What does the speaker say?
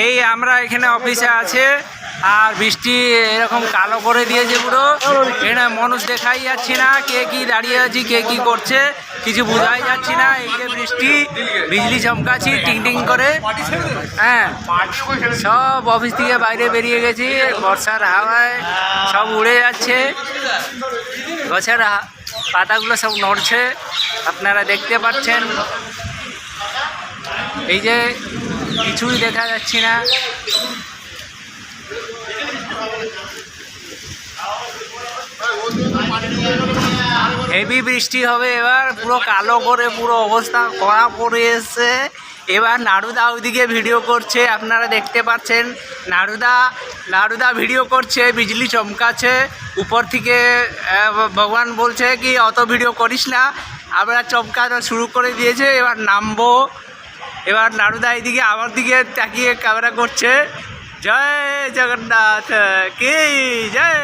এই আমরা এখানে অফিসে আছে আর বৃষ্টি এরকম কালো করে দিয়েছে পুরো। এখানে মানুষ দেখাই যাচ্ছে না, কে কি দাঁড়িয়ে আছি কে কি করছে কিছু বোঝাই যাচ্ছে না। এই যে বৃষ্টি বিজলি চমকাচ্ছি টিং টিং করে। হ্যাঁ, সব অফিস থেকে বাইরে বেরিয়ে গেছি, বর্ষার হাওয়ায় সব উড়ে যাচ্ছে, গাছের পাতাগুলো সব নড়ছে, আপনারা দেখতে পাচ্ছেন। এই যে কিছুই দেখা যাচ্ছে না। হেভি বৃষ্টি হবে এবার, পুরো কালো করে পুরো অবস্থা কড়া পড়ে এসছে। এবার নাড়ুদা ওইদিকে ভিডিও করছে, আপনারা দেখতে পাচ্ছেন। নাড়ুদা ভিডিও করছে, বিজলি চমকাচ্ছে উপর থেকে। ভগবান বলছে কি অত ভিডিও করিস না, আবার চমকানো শুরু করে দিয়েছে। এবার নামবো। এবার নাড়ুদা এইদিকে আমার দিকে তাকিয়ে ক্যামেরা করছে। জয় জগন্নাথ কি জয়।